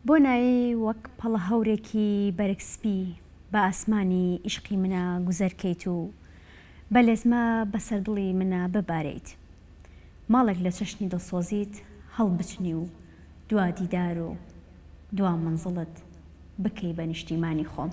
بۆ نایی وەک پەڵە هەورێکی بەرەکسپی بە ئاسمانی عیشقی منە گوزەرکەیت و بەلێزمە بەسەر دڵی منە ببارەیت ماڵێک لە چەشنی دڵسۆزیت هەڵبچنی و دوا دیدار و دوا منزڵت بکەی بە نیشتیمانی خۆم.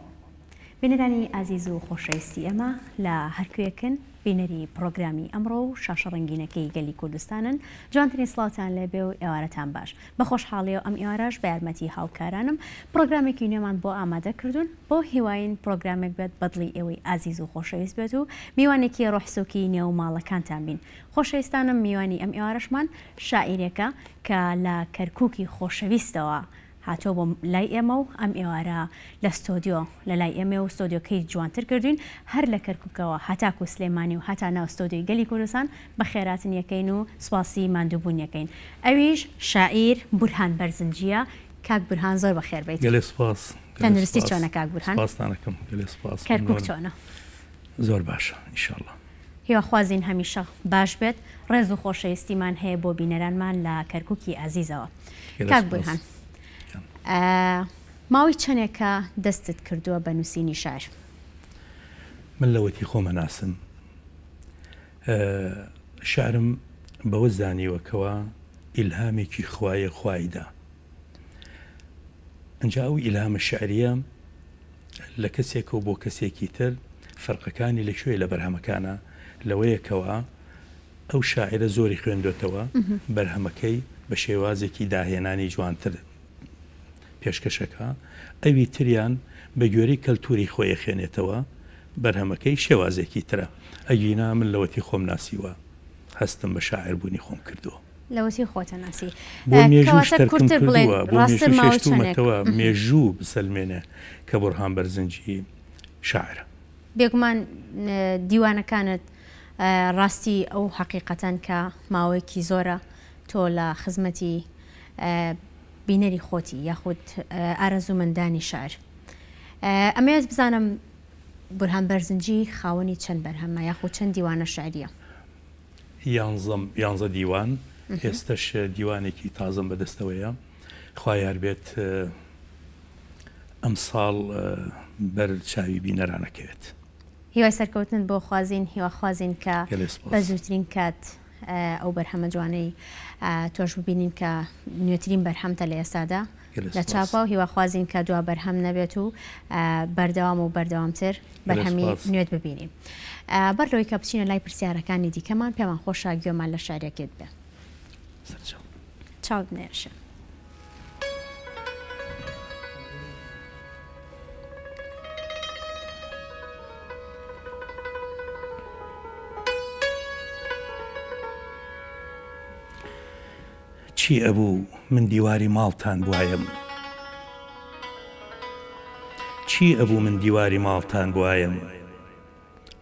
بینەرانی ئازیز و خۆشەویستی ئەمە لە هەرکوێکن بینەری پرۆگرامی ئەمڕۆ و شاشە ڕەنگینەکەی گەلی کوردستانن. جوانترین سڵاوتان لێبێ و ئێوارەتان باش. بە خۆشحاڵی و ئەم ئێوارەش بە یارمەتی هاوکارانم پرۆگرامێکی نوێمان بۆ ئامادە کردوون بۆ هیواین پرۆگرامێک بێت بەدڵی ئێوەی ئازیز و خۆشەویست بێت و میوانێکی ڕۆحسووکی نێو ماڵەکانتان بین. خۆشەویستانم میوانی ئەم ئێوارەشمان شاعیرێکە کە لە کەرکووکی خۆشەویستەوە هاتۆ بۆ لای ئێمە و ئەم ئێوارە لە ستۆدیۆ لە لای ئێمە و ستۆدیۆکەی جوانتر کردوین هەر لە کەرکووکەوە هەتاکو سلێمانی و هەتا ناو ستۆدیۆی گەلی کوردستان بە خێراتن یەکەین و سوپاسی ماندووبوون یەکەین. ئەویش شاعیر بورهان بەرزنجیە. کاک بورهان زۆر بەخێر بیت. گەلێ سوپاس. تەندروستی چۆنە کاک بورهان؟ سپاستانەکەم. گەلێ سوپاس. کەرکووک چۆنە؟ زۆر باشە ئینشاءڵڵا. هیواخوازین هەمیشە باش بێت. ڕێز و خۆشەویستیمان هەیە بۆ بینەرانمان لە کەرکووکی ئازیزەوە. کاک بورهان ماوەی چەندێکە دەستت کردووە بە نووسینی شعر؟ من لەوەتی خۆمە ناسم شعرم بەوە زانیوەکەوە ئیلهامێکی خوایە خوایدا. ئەنجا ئەو ئیلهامە شعریە لە کەسێکە و بۆ کەسێکی تر فەرقەکانی لەکوێ لە بەرهەمەکانە لەوەیەکەوە ئەو شاعرە زۆری خوێندوێتەوە بەرهەمەکەی بە شێوازێکی داهێنانی جوانتر پێشکەشەکە ئەوی تریان بە گوێرەی کەلتوری خۆی خوێنێتەوە بەرهەمەکەی شێوازێکی ترە. ئەگینا من لەوەتی خۆم ناسیوە هەستم بە شاعر بوونی خۆم کردووە. لەوەتی خۆتە ناسی بۆ مێژوو شتەرکم کردووە بۆ شێشتومەتەوە مێژوو بسەلمێنێ کە بورهان بەرزنجی شاعرە. بێگومان دیوانەکانت ڕاستی ئەو حەقیقەتەن کە ماوەیەکی زۆرە تۆ لە خزمەتی بینەری خۆتی یاخود ئارەزومەندانی شعر. ئەمەوێت بزانم بورهان بەرزنجی خاوەنی چەند بەرهەمە یاخود چەند دیوانە شعریە؟ 11 دیوان. ئێستش دیوانێکی تازم بەدەستەوەیە. خوا یار بێت ئەم ساڵ بەر چاوی بینەرانەکەوێت. هیوای سەرکەوتن بۆ خوازین هیواخوازین کە بە زووترین کات ئەو بەرهەمە جوانەی تۆش ببینین کە نوێترین بەرهەمتە لە ئێستادا لە چاپا و هیواخوازین کە دوا بەرهەم نەبێت و بەردەوام و بەردەوامتر بەرهەمی نوێت ببینین. بەرەوەی کە بچینە لای پرسیارەکانی دیکەمان پێمان خۆشە گوێمان لە شارێکێت بێ. چاوت نێرشە. چی ئەبوو من دیواری ماڵتان بوایم؟ چی ئەبوو من دیواری ماڵتان بوایم؟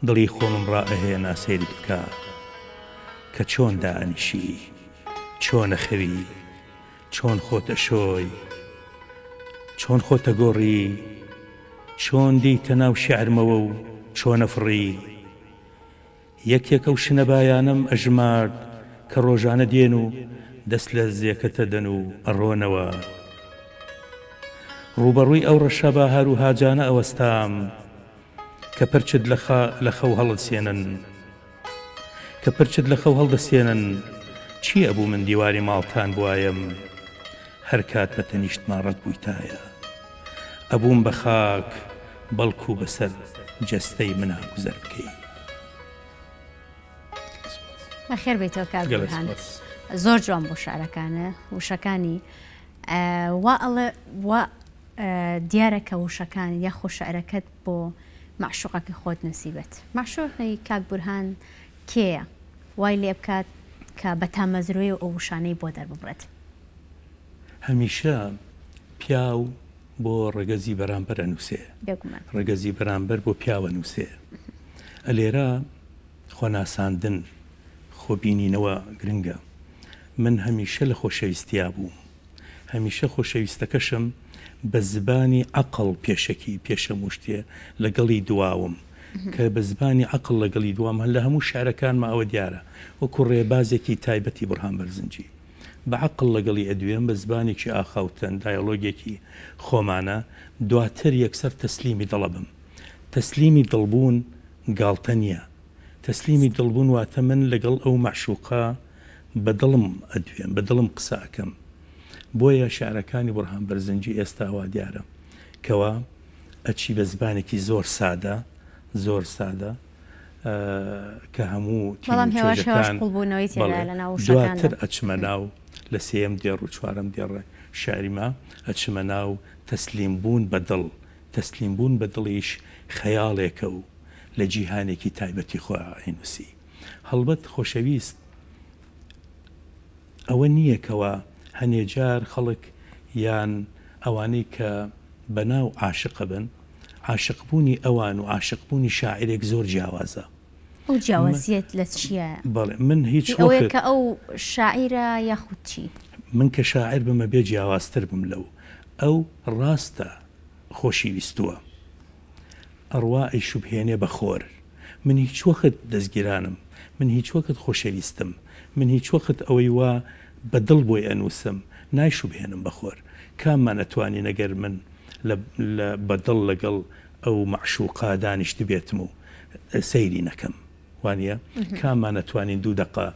دڵی خۆمم ڕائەهێنا سەیری بکە کە چۆن دائەنیشی چۆنە خەوی چۆن خۆتە شۆی چۆن خۆتە گۆڕی چۆن دیتە ناو شیعرمەوە و چۆنە فڕی یەکێکە و شنە بایانم ئەژمارد کە ڕۆژانە دێن و دەست لە زێکەتە دەن و ئەڕۆنەوە ڕوبەڕووی ئەو ڕەشە باهار و هاجانە ئەوەستام کە پرچت لە خەو هەڵدەسێنن کە پرچت لە خەو هەڵدەسێنن چی ئەبوو من دیواری ماڵتان بوایم؟ هەر کات بە تەنیشتمان ڕەت بوویتایە ئەبووم بە خاک بەڵکو بەسەر جەستەی منە گوزەر بکەی. بەخێر بێتەوە کاک بورهان. زۆر جوان بۆ شعرەکانە وشەکانی وا دیارەکە وشەکان یاخۆ شعرەکەت بۆ معشوقەکە خۆت نەسیبێت. معشوقی کاک بورهان کێیە وای لێ بکات کە بە تامەزرۆی و ئەو وشانەی بۆ دەرببڕێت؟ هەمیشە پیاو بۆ ڕێگەزی بەرامبەر ئەنووسێ ڕێگەزی بەرامبەر بۆ پیاوە نووسێ. ئەلێرە خۆناساندن خۆبینینەوە گرنگە. من هەمیشە لە خۆشەویستیا بووم. هەمیشە خۆشەویستەکەشم بە زبانی عەقڵ پێشەکی پێشەم شتێ لەگەڵی دواوم کە بە زبانی عەقڵ لەگەڵی دوام هەر لە هەموو شعرەکانمە ئەوە دیارە وەکو ڕێبازێکی تایبەتی بورهان بەرزنجی بەعقل لەگەڵی ئەدوێن بە زبانێکی ئاخاوتن دایۆلۆگێکی خۆمانە دواتر یەکسەر تەسلیمی دڵەبم. تەسلیمی دڵبوون گاڵتە نییە. تەسلیمی دڵبوون واتە من لەگەڵ ئەو معشوقە بە دڵم ئەدوێن، بە دڵم قسە ئەکەم. بۆیە شعرەکانی بورهان بەرزنجی ئێستا وا دیارە کەوا ئەچی بە زبانێکی زۆر سادە، زۆر سادە کە هەموو دواتر ئەچمە ناو لە سێم دێڕ و چوارەم دێڕە شاریما ئەچمە ناو تەسلیم بوون بە دڵ. تەسلیم بوون بە دڵیش خەیاڵێکە و لە جیهانێکی تایبەتی خۆیان ئەینووسی. هەڵبەت خۆشەویست ئەوە نییە کەوە هەنێجار خەڵک یان ئەوانەی کە بەناو عاشق بن، عاشقبوونی ئەوان و عاشقبوونی شاعرێک زۆر جیاوازە. ئەو جیاوازیت لە چییە؟ بەڵێ من هیچ ئەوەیە کە ئەو شاعیرە یاخود چی؟ من کە شاعر بمە بێ جیاوازتر بم لەو. ئەو ڕاستە خۆشی ویستووە ئەڕوا شوبهێنێ بە خۆر. من هیچ وەخت دەستگیرانم، من هیچ وەخت خۆشەویستم، من هیچ وەخت ئەوەی وا بەدڵ بۆی ئەنووسم نایشوبهێنم بە خۆر. کاممان ئەتوانی نەگەر من بەدڵ لەگەڵ ئەو معشوقا دانیشت بێتم و سەیری نەکەم وانە کاممان ئەتوانین 2 دقە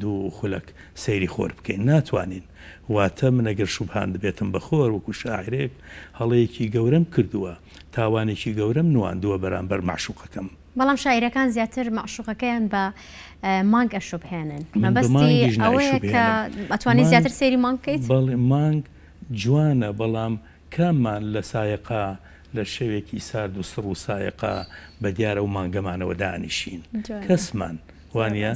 2 خولەک سەیری خۆر بکەین، ناتوانین. واتە من ئەگەر شوبهان دەبێتم بە خۆر وەکو شاعرێک هەڵەیەکی گەورەم کردووە، تاوانێکی گەورەم نواندووە بەرامبەر معشوقەکەم. بەڵام شاعیرەکان زیاتر معشوقەکەیان بە مانگ ئەشوبهێنن. مەبەستی ئەوەیە کە ئەتوانێت زیاتر سەیری مانگ بکەیت؟ بەڵێ مانگ جوانە، بەڵام کاممان لە سایقا لە شەوێکی سارد و سڕ و سایقا بە دیارە و مانگەمانەوە دانیشین. کەسمان وانە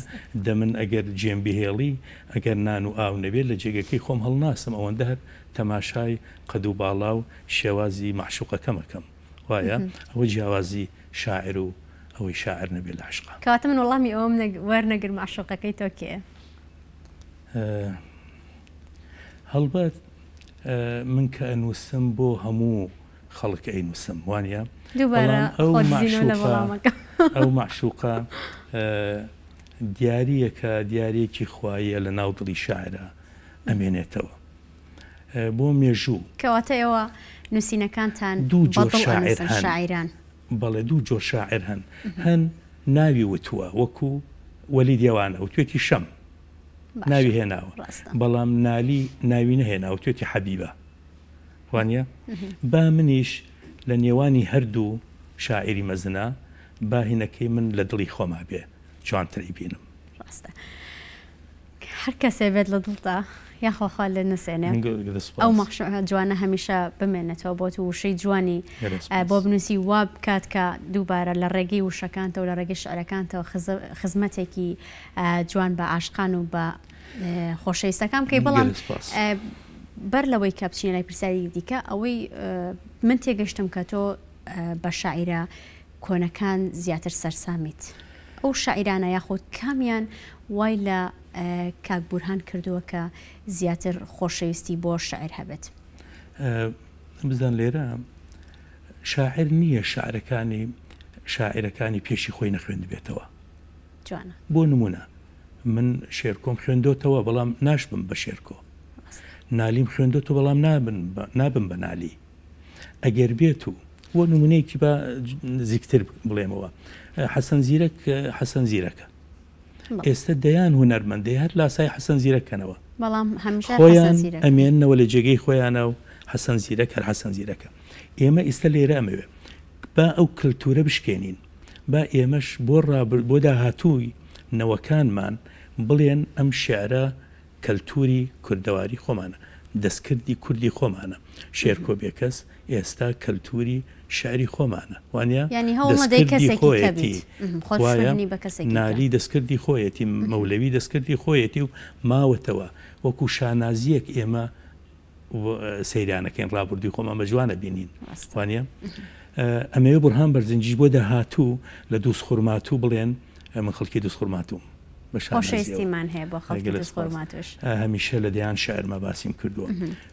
دەمن ئەگەر جێم بهێڵی ئەگەر نان و ئاو نەبێت لە جێگەکەی خۆم هەڵناسم، ئەوەندە هەر تەماشای قەد و باڵا و شێوازی معشوقەکەمەکەم. وایە ئەوە جیاوازی شاعر و ئەوەی شاعر نەبێت لە عشقا. کاتە من وەڵامی ئەوم وەرنەگر معشوقەکەی تۆ کێ؟ هەڵبەت من کە ئەنووسم بۆ هەموو خەڵک ئەینووسم وانە ئەو معشوقە دیارەکە دیارێکی خوایە لە ناو دڵی شاعرە ئەمێنێتەوە بۆ مێژوو. کەواتە ئێوە نووسینەکانتان دوو جۆر شاعران. بەڵێ دوو جۆر شاعر هەن ناوی وتووە وەکو وەلی دیێوانە و توێتی شەم ناوی هێناوە، بەڵام ناوی نەهێنا و توێتی حەبیبە وانە. با منیش لە نێوانی هەردوو شاعری مەزنە باهینەکەی من لە دڵی خۆما بێ جوانتری بینم. ڕاستە هەر کەسێ بێت لە دڵتا یاخواخوا لە نسێنێ ئەو مەخشوعە جوانە هەمیشە بمێنێتەوە بۆ تو وشەی جوانی بۆ بنووسی وا بکات کە دووبارە لە ڕێگەی وشەکانتەوە لە ڕێگەی شعرەکانتەوە خزمەتێکی جوان بە عاشقان و بە خۆشەویستەکان بکەی. بەڵام بەر لەوەی کە بچینە لای پرسیاری دیکە ئەوەی من تێگەشتم کە تۆ بە شاعیرە کۆنەکان زیاتر سەرسامیت. ئەو شاعیرانە یاخود کامیان وای لە کاک بورهان کردووە کە زیاتر خۆشەویستی بۆ شاعر هەبێت؟ بزان لێرە شاعر نییە شاعرەکانی پێشی خۆی نەخوێند بێتەوە. جوانە. بۆ نمونە من شێرکۆم خوێندۆتەوە بەڵام ناشبم بە شێرکۆ، نالیم خوێندۆتەوە بەڵام نابم بە نالی. ئەگەر بێت و وە نمونەیەکی بە زیکتر بڵێمەوە حەسەن زیرەک حەسەن زیرەکە ئێستا دەیان هونەرمەندەی هەر لاسای حەسەن زیرەکەنەوە، بەڵام هەمیشە خۆیان ئەمێننەوە لە جێگەی خۆیانە و حەسەن زیرەک هەر حەسەن زیرەکە. ئێمە ئێستا لێرە ئەمەوێ با ئەو کللتورە بشکێنین، با ئێمەش بۆ داهاتووی نەوەکانمان بڵێن ئەم شێعرە کەلتوری کوردەواری خۆمانە، دەستکردی کوردی خۆمانە. شێرکۆ بێکەس ئێستا کەلتوری شعری خۆمانە وانە دەستکردی خۆیەتی نالی دەستکردی خۆیەتی مەولەوی دەستکردی خۆیەتی و ماوەتەوە وەکو شانازیەک ئێمە سەیرانەکەین ڕابردوی خۆمان بە جوانە بینین وانە. ئەمەوێ بورهان بەرزنجیش بۆ داهاتوو لە دووس خوڕماتوو بڵێن من خەڵکی دووس خوڕماتوم خۆشەویستیمان هەیە بۆ خەڵکی دووس خوڕماتوش. هەمیشە لە دەیان شاعرمە باسیم کردووە.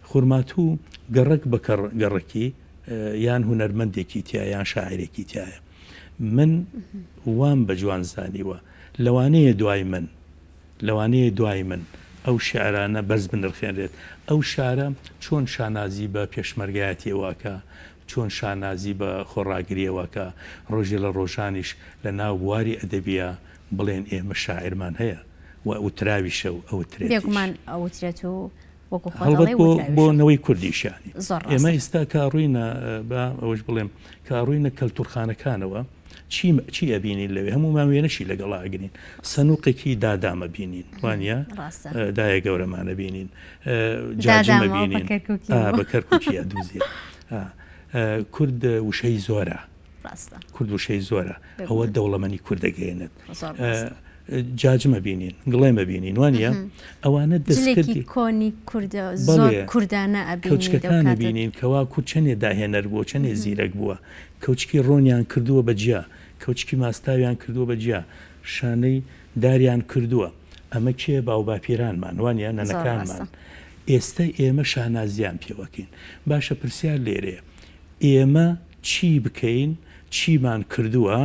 خوڕماتوو گەڕک بە گەڕکی یان هونەرمەندێکی تایە یان شاعرێکی تایە. من وام بە جوان زانیوە لەوانەیە دوای من ئەو شعرانە بەرز بنرخێنرێت ئەو شارە چۆن شانازی بە پێشمەرگایەتیەوەکە چۆن شانازی بە خۆڕاگریەوەکە ڕۆژێ لە ڕۆژانیش لە ناو بواری ئەدەبیە بڵێن ئێمە شاعرمان هەیە و ئوتراویشە و ئەوترێتمان ئەوترێت و بۆ نەوەی کوردیشانی ئێمە ئێستا کاڕووینە بە ئەوەش بڵێم کاڕووینە کەلتورخانەکانەوە چی ئەبینین لەوێ هەمومان وێنەشی لەگەڵا ئەگرین سنووقێکی دادامە بینین وانە دایە گەورەمانە بینین جاجمە بینین بە کەرکووکیە دووزی کورد وشەی زۆرە کورد وشەی زۆرە ئەوە دەوڵەمەنی کوردەگەێنێت جاجمە بینین گڵێمە بینین وانە ئەوانە دەستکردی کۆنی زۆر کوردانە کەوچکەکانە بینین کەوا کورد چەندێ داهێنەر بووە چەندێ زیرەک بووە کەوچکی ڕۆنیان کردووە بەجیا کەوچکی ماستاویان کردووە بەجیا شانەی داریان کردووە ئەمە کێ باوباپیرانمان وانە نەنەکانمان ئێستا ئێمە شانازیان پێوەکەین باشە پرسیار لێرەیە ئێمە چی بکەین چیمان کردووە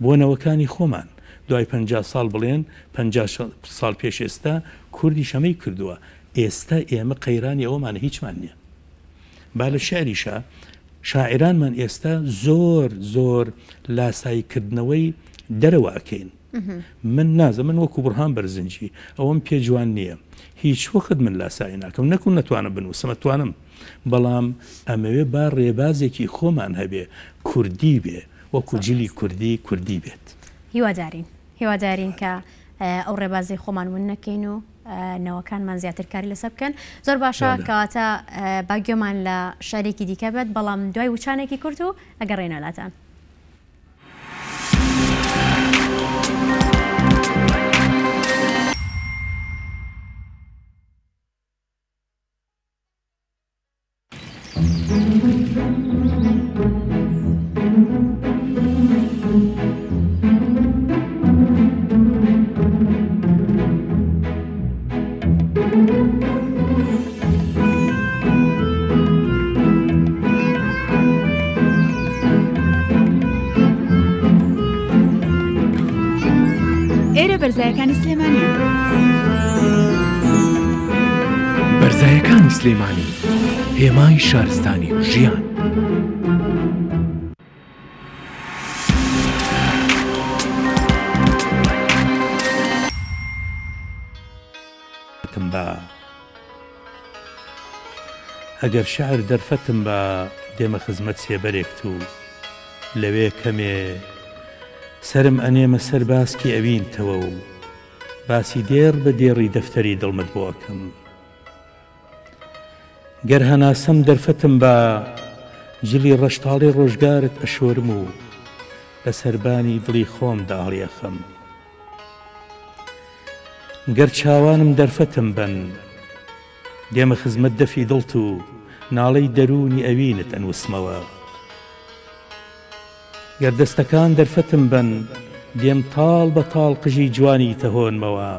بۆ نەوەکانی خۆمان دوای 50 ساڵ بڵێن 50 ساڵ پێش ئێستا کوردی شەمەی کردووە ئێستا ئێمە قەیرانی ئەوەمان هیچمان نییە با لە شعریشە شاعرانمان ئێستا زۆر لاساییکردنەوەی دەرەوەکەین من نازە من وەکو بڕهان بەرزنجی ئەوەم پێجوان نییە هیچ وەخت من لاسایی ناکەم نەکو نەتوانم بنووسم توانم بەڵام ئەمەوێ با ڕێبازێکی خۆمان هەبێ کوردی بێ وەکو جلی کوردی بێت هیوادارین کە ئەو ڕێبازی خۆمان ون نەکەین و نەوەکانمان زیاتر کاری لەسەر بکەن زۆر باشە کەواتە باگوێمان لە شارێکی دیکە بێت بەڵام دوای وچانێکی کورت و ئەگەڕێنەلاتان بەرزایەکانی سلێمانی بەرزایەکانی سلێمانی هێمای شارستانی ژیان ئەگەر شعر دەرفەتم بە دێمە خزمەت سێبەرێکت و لەوێ کەمێ سرم ئەنێمە سەر باسکی ئەوینتەوە و باسی دێر بە دێڕی دەفتەری دڵمت بۆکەم گەر هەناسەم دەرفەتم بە جلی ڕەشتاڵی ڕۆژگارت ئەشۆرم و لە سەربانی دڵی خۆم داڵیەخەم گەر چاوانم دەرفەتم بن دێمە خزمەت دەفی دڵت و ناڵەی دەرونی ئەوینت ئەنووسمەوە گەر دەستەکان دەرفەتم بن دێم تاڵ بە تاڵ قژی جوانی تەهۆنمەوە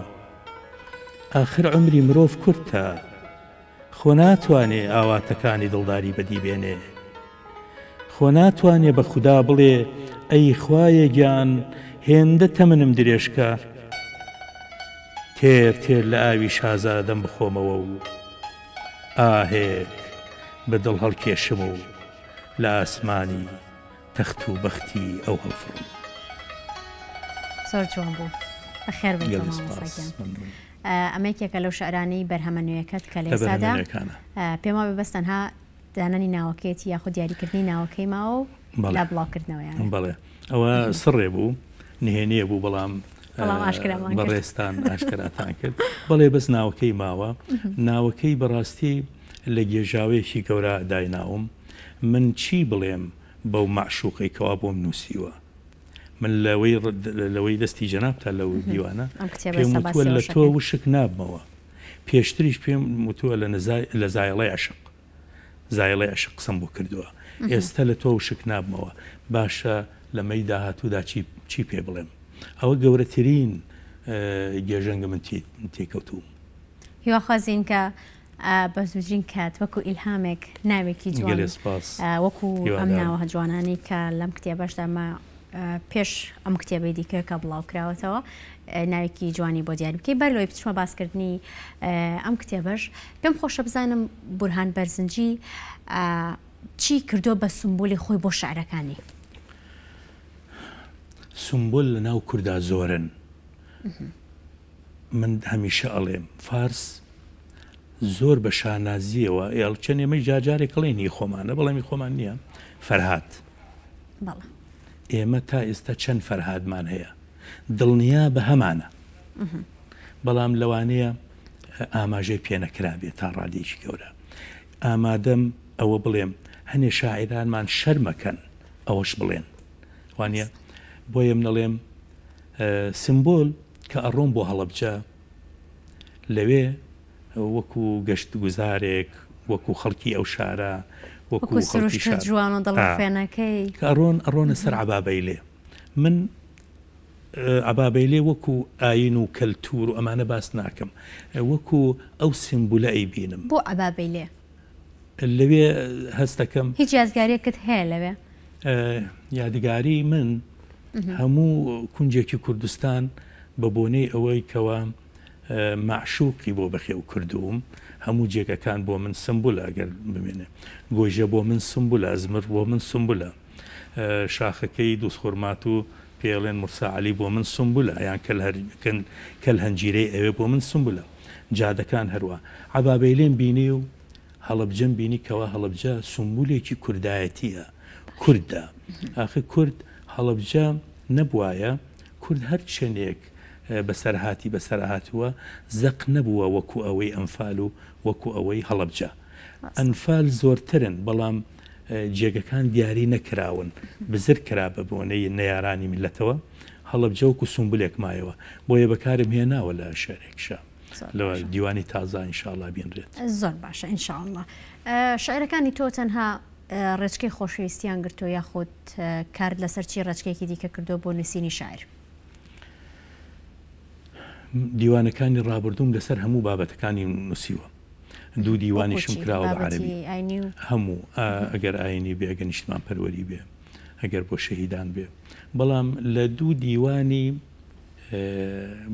ئاخر عمری مرۆڤ کورتە خۆ ناتوانێ ئاواتەکانی دڵداری بەدیبێنێ خۆ ناتوانێ بە خودا بڵێ ئەی خوایە گیان هێندە تەمنم درێژکە تێر لە ئاوی شازادەم بخۆمەوە و ئاهێک بە دڵ هەڵکێشم و لە ئاسمانی تەخت و بەختی ئەو هەڵفڕم زۆر جوان بوو بەخێر ئەمەیەکێکە لەو شعرانەی بەرهەمە نوێیەکەت کە لە ئێستادا پێما بەبەستەنها دانانی ناوەکەیەتی یاخود دیاریکردنی ناوەکەی ماوە لا بڵاوکردنەوەیان بەڵێ ئەوە سڕێ بوو نهێنیە بوو بەڵام بەڕێستان ئاشکراتان کرد بەڵێ بەس ناوەکەی ماوە ناوەکەی بەڕاستی لە گێژاوەیەکی گەورە دایناوم من چی بڵێم بەو معشوقی کەوا بۆم نووسیوە من لەوەی دەستی جەنابتا لەو دیوانە پێم وتووە لە تۆ وشک نابمەوە پێشتریش پێم وتووە لە زایڵەی عشق زایڵەی عشق قسەم بۆ کردووە ئێستا لە تۆ وشک نابمەوە باشە لە مەی داهاتوودا چی پێ بڵێم ئەوە گەورەترین گێژەنگە من تێکەوتوم هیواخوازین کە بە زووترین کات وەکو ئیلهامێک ناوێکی جوان وەکو ئەم ناوە جوانانی کە لەم کتێبەشدا پێش ئەم کتێبەی دیکە کە بڵاو کراوەتەوە ناوێکی جوانی بۆ دیار بکەی بەر لەوەی بچمە باسکردنی ئەم کتێبەش پێم خۆشە بزانم بورهان بەرزنجی چی کردو بە سمبولی خۆی بۆ شعرەکانی سمبول لە ناو کووردا زۆرن من هەمیشە ئەڵێم فارس زۆر بە شانازیەوە ئێڵچەند ئێمە جاجارێک کڵێنی خۆمانە بەڵامی خۆمان نییە فەرهاد ئێمە تا ئێستا چەند فەرهادمان هەیە دڵنیا بە هەمانە بەڵام لەوانەیە ئاماژەی پێ نەکرابێت تا ڕادێکی گەورە ئامادەم ئەوە بڵێم هەنێ شاعرانمان شەرمەکەن ئەوەش بڵێن وانە بۆیە منەڵێم سمبۆل کە ئەڕۆم بۆ هەڵەبجە لەوێ وەکو گەشت گوزارێک وەکو خەڵکی ئەو شارە وەکو جوان دڵفێنەکەی ئەڕۆنە سەر عەبابەیلێ من عەبابەیلێ وەکو ئاین و کەلتور و ئەمانە باس ناکەم وەکو ئەو سمبولە ئەی بینم بۆ عەبابەیلێ لەوێ هەستەکەم هیچ یادگاریەکت هەیە لەوێ یادگاری من هەموو کونجێکی کوردستان بە بۆنەی ئەوەی کەوا معشوقی بۆ بەخێو کردووم هەموو جێگەکان بۆ من سمبولە ئەگەر ببینێ گۆژە بۆ من سمبولە ئەزمر بۆ من سمبولە شاخەکەی دووسخورمات و پێڵێن مرساعلی بۆ من سمبولە یان کەل هەنجیرەی ئەوێ بۆ من سمبولە جادەکان هەروە عەبابەیلێم بینی و هەڵەبجەم بینی کەوا هەڵەبجە سمبولێکی کوردایەتیە کوردە ئاخر کورد هەڵەبجە نەبوایە کورد هەر چێنێک بەسەرهاتووە زەق نەبووە وەکو ئەوەی ئەنفال و وەکو ئەوەی هەڵەبجە ئەنفال زۆرترن بەڵام جێگەکان دیاری نەکراون بزر کرا بە بۆنەی نەیارانی میلەتەوە هەڵەبجە وەکو سمبولێک مایەوە بۆیە بەکارم هێناوە لە شارێکشە لەوە دیوانی تازە ئینشاءڵڵا بینرێت زۆر باشە ئینشاءڵڵا شاعرەکانی تۆ تەنها ڕێچکەی خۆشەویستیان گرتۆ یاخود کارد لەسەر چی ڕێچکێکی دیکە کردو بۆ نووسینی شاعر دیوانەکانی ڕابردوم لەسەر هەموو بابەتەکانی نووسیوە دوو دیوانیشم کراوە بە عەرەبی هەموو ئەگەر ئاینی بێ ئەگەر نیشتمان پەروەری بێ ئەگەر بۆ شەهیدان بێ بەڵام لە دوو دیوانی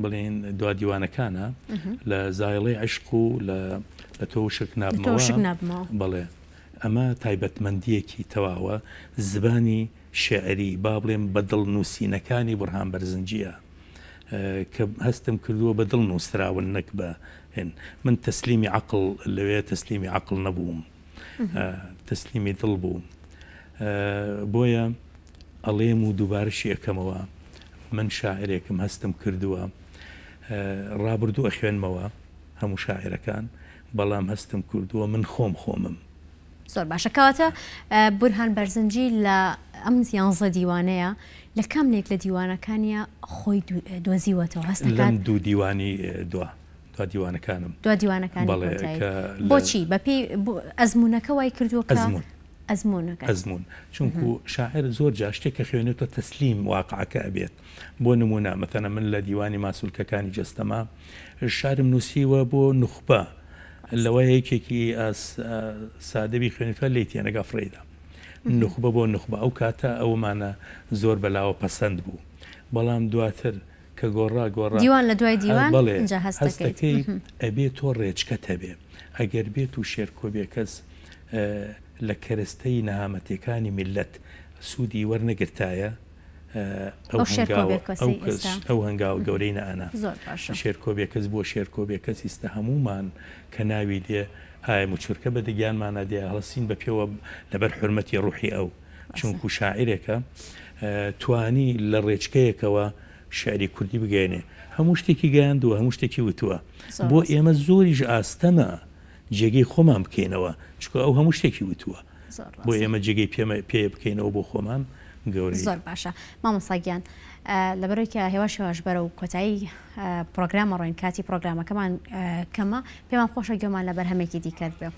بڵێن دوا دیوانەکانە لە زایڵەی عشق و لە تۆ شک نابمەوە بڵێ ئەمە تایبەتمەندیەکی تەواوە زبانی شێعری با بڵێم بەدڵ نووسینەکانی بورهان بەرزنجیە کە هەستم کردووە بەدڵ نووسراون نەک بە هێن من تەسلیمی عەقڵ لەوێ تەسلیمی عەقڵ نەبووم تەسلیمی دڵ بووم بۆیە ئەڵێم و دووبارەشی ئەەکەمەوە من شاعرێکم هەستم کردووە ڕابردوو ئەخوێنمەوە هەموو شاعرەکان بەڵام هەستم کردووە من خۆمم زۆر باشە کەواتە بورهان بەرزنجی لە ئەم 11 دیوانەیە لە کامێک لە دیوانەکانیە خۆی دۆزیوەتەوە هەستەکان دوو دیوانی دوا دیوانەکانم دوا دیوانەکانی بۆچی بەپێی ئەزمونونەکە وای کردووە ئەزمون چونکو شاعر زۆر جا شتێکە خوێنێتە تەسلیم واقعەکە ئەبێت بۆ نمونە مەتەنە من لە دیوانی ماسوولکەکانی جەستەما شارم نووسیوە بۆ نوخبە لەوە یەکێکی سادەبی خوێنیتە لی تێنەگا فڕێدا نوخبە بۆ نوخبە ئەو کاتە ئەومانە زۆر بەلاوە پەسەند بوو بەڵام دواتر کە گۆڕا دیوان لە دوای دیوان هەستەکەی ئەبێت تۆ ڕێچکە هەبێ ئەگەر بێت و شێرکۆبێ کەس لە کەرەستەی نەهامەتەکانی میلەت سوودی وەرنەگرتایە ئەو هەنگاو گەورەی نەئانا شێرکۆبێ کەس بۆ شێرکۆبێ کەس ئیستا هەمومان کە ناوی دێ ئایا موچورکە بە دەگیانمانە دێ هەڵسین بە پێوە لەبەر حرمەتی ڕوحی ئەو چونکو شاعرێکە توانی لە ڕێچکەیەکەوە شعری کوردی بگەێنێ هەموو شتێکی گەیاندووە هەموو شتێکی وتووە بۆ ئێمە زۆریش ئاستەمە جێگەی خۆمان بکەینەوە چکە ئەو هەموو شتێکی وتووە بۆ ئێمە جێگەی پێ بکەینەوە بۆ خۆمان گەورەی زۆر باشە مامۆستاگیان لەبەرەوەی کە هێواش بەرە و کۆتایی پرۆگرامە ڕۆین کاتی پرۆگرامەکەمان کەمە پێمان خۆشە گوێمان لە بەرهەمێکی دیکەت بێ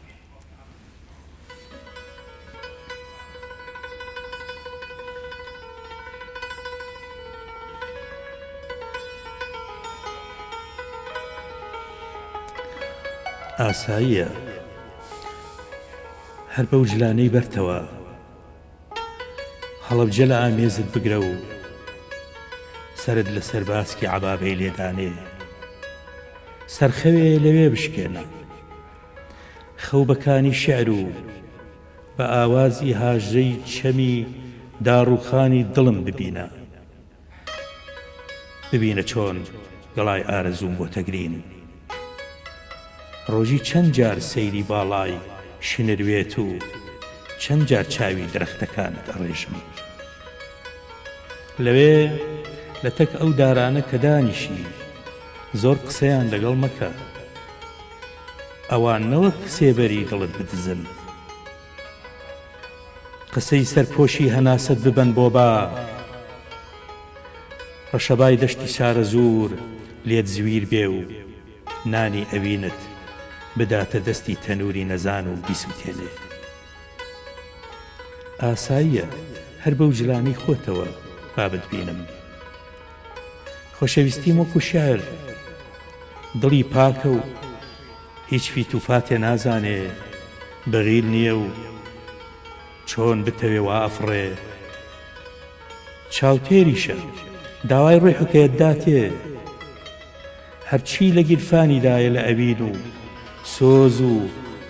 ئاساییە هەر بەو جلانەی بەرتەوە هەڵەبجە لە ئامێزت بگرە و سرد لەسەر باسکی عەبابەی لێدانێ سەرخەوێ لەوێ بشکێنە خەوبەکانی شێعر و بە ئاوازی هاژەی چەمی داڕوخانی دڵم ببینە چۆن گەڵای ئارەزوم بۆ تەگرین ڕۆژی چەند جار سەیری باڵای شنروێت و چەند جار چاوی درەختەکانت ئەڕێژم لەوێ لە تەک ئەو دارانە کە دانیشی زۆر قسەیان لەگەڵ مەکە ئەوان نەوەک سێبەری دڵت بدزن قسەی سەرپۆشی هەناست ببەن بۆ با ڕەشەبای دەشتی سارە زور لێت زویر بێ و نانی ئەوینت بداتە دەستی تەنووری نەزان و بیسووتێنێ ئاساییە هەر بەو جلانی خۆتەوە بابت بینم خۆشەویستیم وەکو شێعر دڵی پاکە و هیچ فیتوفاتێ نازانێ بەغیل نییە و چۆن بتەوێ و ئافڕێ چاوتێریشە داوای ڕێی حکایەتداتێ هەرچی لە گیرفانیدایە لە ئەوین و سۆز و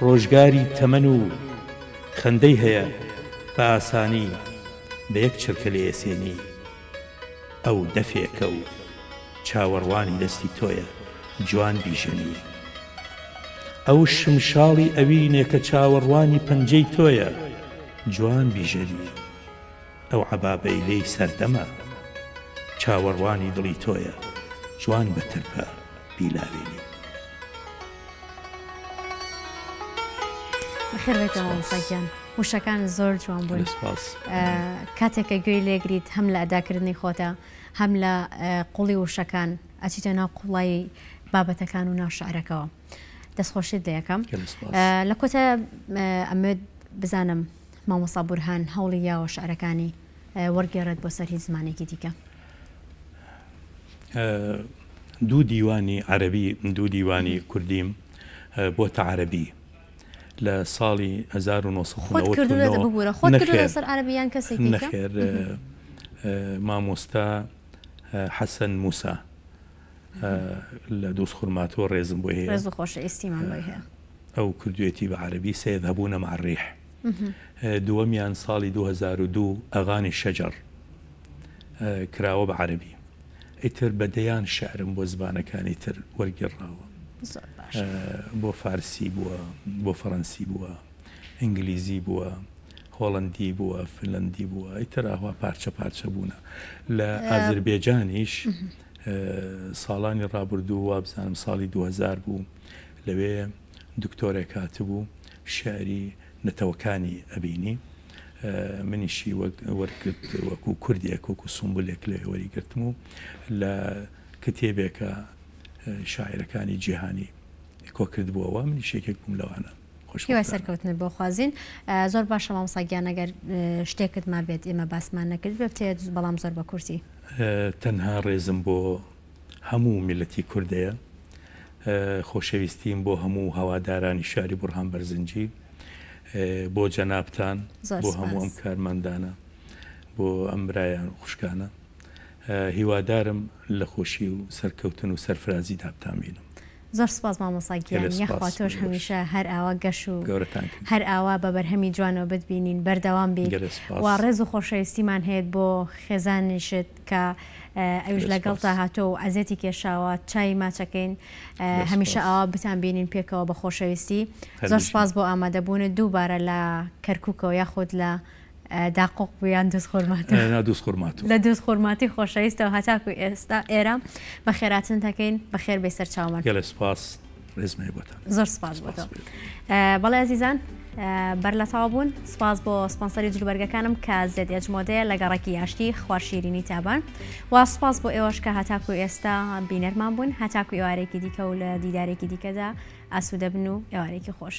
ڕۆژگاری تەمەن و خەندەی هەیە بە ئاسانی بە یەک چرکە لێ ئێسێنی ئەو دەفێکە و چاوەڕوانی دەستی تۆیە جوان بیژەنی ئەو شمشاڵی ئەوینێ کە چاوەڕوانی پەنجەی تۆیە جوان بیژەنی ئەو عەبابەی لێی سەردەمە چاوەڕوانی دڵی تۆیە جوان بەترپە بیلاوێنی بەخێربێتەوە مامۆستاگیان وشەکان زۆر جوان بوون کاتێککە گوێی لێگریت هەم لە ئەداکردنی خۆتە هەم لە قوڵی وشەکان ئەچیتە ناو قوڵایی بابەتەکان و ناو شعرەکەەوە دەستخۆشیت لە یەکەم لە کۆتە ئەمێت بزانم مامۆستا بورهان هەوڵی یاوە شعرەکانی وەرگێڕێت بۆ سەر هیچ زمانێکی دیکە دوو دیوانی عەرەبی دوو دیوانی کوردیم بۆتە عەرەبی لە ساڵی 1990 خۆت کردووە سەر عەرەبیان کەسێکی نەخێر مامۆستا حەسەن موسا لە دووس خورماتۆ ڕێزم بۆ هەیە ڕێز و خۆشەویستیمان بۆی هەیە ئەو کردوێتی بە عەرەبی سەیەذهبونە مع الريح دووەمیان ساڵی 2002 ئەغانی شەجەر کراوە بە عەرەبی ئیتر بەدەیان شعرم بۆ زبانەکانی تر وەرگێڕاوە بۆ فارسی بووە بۆ فەڕەنسی بووە ئینگلیزی بووە هۆڵندی بووە فنلەندی بووە ئیتر ئاوا پارچە پارچە بوونە لە ئازربێجانیش ساڵانی ڕابردوو وابزانم ساڵی 2000 بوو لەوێ دکتۆرێک هاتبوو شعری نەتەوەکانی ئەبینی منیشی وەرگرت وەکو کوردێک وەکو سومبولێک لێ وەریگرتم و لە کتێبێکە شاعرەکانی جیهانی کۆکرد بووەوە منی شێکێک بووم لەوانە خۆشی سەرکەوتنت بۆ خوازین زۆر باشە مامۆستاگیان ئەگەر شتێکت ما بێت ئێمە باسمان نەکرد بێت بەڵام زۆر بە کورسی تەنها ڕێزم بۆ هەموو میلەتی کوردەیە خۆشەویستیم بۆ هەموو هەوادارانی شاری بورهان بەرزنجی بۆ جەنابتان بۆ هەموو ئەم کارمەندانە بۆ ئەم برایان خوشکانە هیوادارم لە خۆشی و سەرکەوتن و سەرفرازی دابتامینم زۆر سپاس مامۆستاگیان یەخوا تۆش هەمیشە هەر ئاوا گەش و هەر ئاوا بە بەرهەمی جوانەوە بتبینین بەردەوام بین وا ڕێز و خۆشەویستیمان هەیە بۆ خێزانیشت کە ئەوش لەگەڵ تا هاتۆ و ئەزێتی کێشاوە چای ماچەکەین هەمیشە ئاوا بتان بینین پێکەوە بە خۆشەویستی زۆر سپاس بۆ ئامادەبوونت دووبارە لە کەرکووکەوە یاخود لە داقۆق بوویان دووس خورمات لە دووس خورماتی خۆشەویستەوە هەتاکو ئێستا ئێرە بە خێراتن دەکەین بە خێر بێ سەر چاومان سپاس ڕێزمەی بۆتان زۆر سپاس بۆتە بەڵێ ئەزیزان بەر لە تاوا بوون سپاس بۆ سپانسەری جلوبەرگەکانم کە زێدێت مۆدەیە لە گەڕێکی یاشتی خوارشیرینی تابان و سپاس بۆ ئێوەش کە هەتاکو ئێستا بینەرمان بوون هەتاکو ئێوارێکی دیکە و لە دیدارێکی دیکەدا ئاسوودە بن و ئێوارێکی خۆش